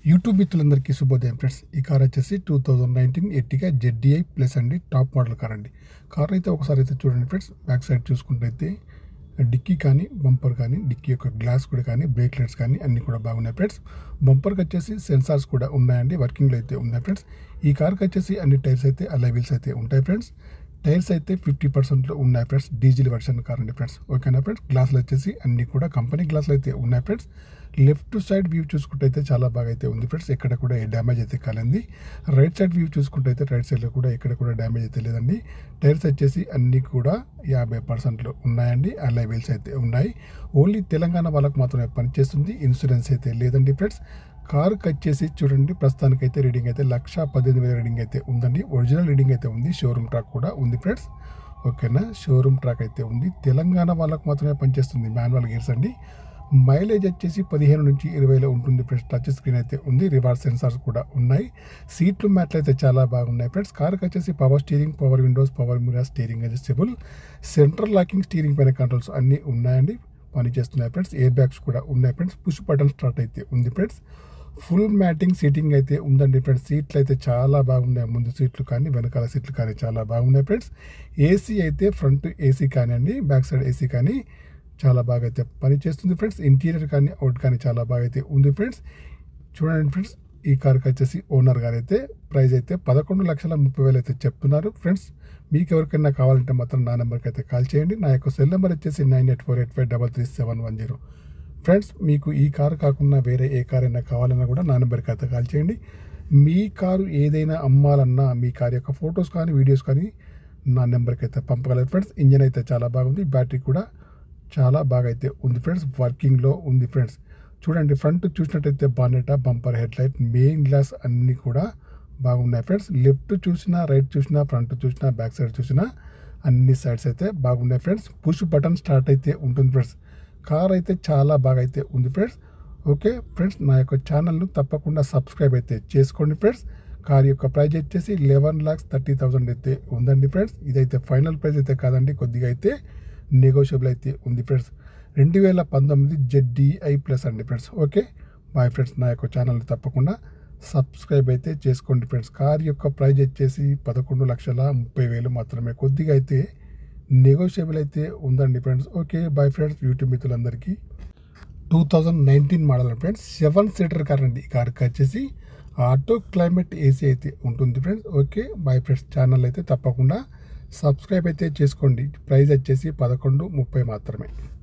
YouTube మిత్రులందరికీ శుభోదయం friends. ఈ కార్ వచ్చేసి 2019 ఎర్టిగా ZDI ప్లస్ అండి. టాప్ మోడల్ కార్ అండి. కార్ అయితే ఒకసారి అయితే చూడండి ఫ్రెండ్స్. బ్యాక్ సైడ్ చూసుకుంటే అయితే డిక్కీ కానీ, బంపర్ కానీ, డిక్కీ యొక్క గ్లాస్ కూడా కానీ, బ్రేక్ లైట్స్ కానీ అన్నీ కూడా బాగున్నాయి ఫ్రెండ్స్. బంపర్కి వచ్చేసి సెన్సార్స్ కూడా ఉన్నాయండి, వర్కింగ్లో అయితే ఉన్నాయి ఫ్రెండ్స్. ఈ కార్కి వచ్చేసి అన్ని టైర్స్ అయితే అలై వీల్స్ అయితే ఉంటాయి ఫ్రెండ్స్. టైర్స్ అయితే 50% ఉన్నాయి ఫ్రెండ్స్. డీజిల్ వర్షన్ కార్ అండి ఫ్రెండ్స్. ఓకేనా ఫ్రెండ్స్. గ్లాసులు వచ్చేసి అన్ని కూడా కంపెనీ గ్లాసులు అయితే ఉన్నాయి ఫ్రెండ్స్. లెఫ్ట్ సైడ్ వ్యూ చూసుకుంటే అయితే చాలా బాగా అయితే ఉంది ఫ్రెండ్స్. ఎక్కడ కూడా ఏ డ్యామేజ్ అయితే కాలేదు. రైట్ సైడ్ వ్యూ చూసుకుంటే అయితే రైట్ సైడ్లో కూడా ఎక్కడ కూడా డ్యామేజ్ అయితే లేదండి. టైర్స్ వచ్చేసి అన్నీ కూడా 50% ఉన్నాయండి. అలై వీల్స్ అయితే ఉన్నాయి. ఓన్లీ తెలంగాణ వాళ్ళకు మాత్రమే పనిచేస్తుంది. ఇన్సూరెన్స్ అయితే లేదండి ఫ్రెండ్స్. కారుకి వచ్చేసి చూడండి, ప్రస్తుతానికైతే రీడింగ్ అయితే 1,18,000 రీడింగ్ అయితే ఉందండి. ఒరిజినల్ రీడింగ్ అయితే ఉంది. షోరూమ్ ట్రాక్ కూడా ఉంది ఫ్రెండ్స్. ఓకేనా, షోరూమ్ ట్రాక్ అయితే ఉంది. తెలంగాణ వాళ్ళకు మాత్రమే పనిచేస్తుంది. మాన్యువల్ గేర్స్ అండి. మైలేజ్ వచ్చేసి 15 నుంచి 20లో ఉంటుంది ఫ్రెండ్స్. టచ్ స్క్రీన్ అయితే ఉంది. రివర్స్ సెన్సార్స్ కూడా ఉన్నాయి. సీట్లు మ్యాట్లు అయితే చాలా బాగున్నాయి ఫ్రెండ్స్. కార్కి వచ్చేసి power steering, power Windows, power mirror, steering adjustable, central locking, steering పైన కంట్రోల్స్ అన్నీ ఉన్నాయండి, పనిచేస్తున్నాయి ఫ్రెండ్స్. ఎయిర్ బ్యాగ్స్ కూడా ఉన్నాయి ఫ్రెండ్స్. పుష్ బటన్ స్టార్ట్ అయితే ఉంది ఫ్రెండ్స్. ఫుల్ మ్యాటింగ్ సీటింగ్ అయితే ఉందండి ఫ్రెండ్స్. సీట్లు అయితే చాలా బాగున్నాయి. ముందు సీట్లు కానీ, వెనకాల సీట్లు కానీ చాలా బాగున్నాయి ఫ్రెండ్స్. ఏసీ అయితే ఫ్రంట్ ఏసీ కానివ్వండి, బ్యాక్ సైడ్ ఏసీ కానీ చాలా బాగా అయితే పనిచేస్తుంది ఫ్రెండ్స్. ఇంటీరియర్ కానీ, అవుట్ కానీ చాలా బాగా అయితే ఉంది ఫ్రెండ్స్. చూడండి ఫ్రెండ్స్, ఈ కార్కి వచ్చేసి ఓనర్ గారు అయితే ప్రైస్ అయితే 11,30,000 అయితే చెప్తున్నారు ఫ్రెండ్స్. మీకు ఎవరికైనా కావాలంటే మాత్రం నా నెంబర్కి అయితే కాల్ చేయండి. నా యొక్క సెల్ నెంబర్ వచ్చేసి 9848533710 ఫ్రెండ్స్. మీకు ఈ కారు కాకుండా వేరే ఏ కార్ అయినా కావాలన్నా కూడా నా నెంబర్కి అయితే కాల్ చేయండి. మీ కారు ఏదైనా అమ్మాలన్నా, మీ కారు యొక్క ఫొటోస్ కానీ, వీడియోస్ కానీ నా నెంబర్కి అయితే పంపగలరు ఫ్రెండ్స్. ఇంజన్ అయితే చాలా బాగుంది. బ్యాటరీ కూడా చాలా బాగా అయితే ఉంది ఫ్రెండ్స్. వర్కింగ్లో ఉంది ఫ్రెండ్స్. చూడండి, ఫ్రంట్ చూసినట్టయితే bonnet, bumper, head light, main glass అన్నీ కూడా బాగున్నాయి ఫ్రెండ్స్. లెఫ్ట్ చూసినా, రైట్ చూసినా, ఫ్రంట్ చూసినా, బ్యాక్ సైడ్ చూసినా అన్ని సైడ్స్ అయితే బాగున్నాయి ఫ్రెండ్స్. పుష్ బటన్ స్టార్ట్ అయితే ఉంటుంది ఫ్రెండ్స్. కార్ అయితే చాలా బాగా అయితే ఉంది ఫ్రెండ్స్. ఓకే ఫ్రెండ్స్, నా యొక్క ఛానల్ను తప్పకుండా సబ్స్క్రైబ్ అయితే చేసుకోండి ఫ్రెండ్స్. కార్ యొక్క ప్రైస్ వచ్చేసి 11,30,000 అయితే ఉందండి ఫ్రెండ్స్. ఇదైతే ఫైనల్ ప్రైస్ అయితే కాదండి, కొద్దిగా అయితే నెగోషియబుల్ అయితే ఉంది ఫ్రెండ్స్. 2019 ZDI ప్లస్ అండి ఫ్రెండ్స్. Okay bye friends. నా యొక్క ఛానల్ని తప్పకుండా సబ్స్క్రైబ్ అయితే చేసుకోండి ఫ్రెండ్స్. కార్ యొక్క ప్రైస్ వచ్చేసి 11,30,000 మాత్రమే, కొద్దిగా అయితే నెగోషియబుల్ అయితే ఉందండి friends. Okay bye friends. YouTube మిత్రులందరికీ 2019 మోడల్ ఫ్రెండ్స్. 7 సీటర్ కార్ అండి. ఈ కార్కి వచ్చేసి ఆటో క్లైమేట్ ఏసీ అయితే ఉంటుంది friends. Okay bye friends. Channel అయితే తప్పకుండా సబ్స్క్రైబ్ అయితే చేసుకోండి. ప్రైస్ వచ్చేసి 11,30 మాత్రమే.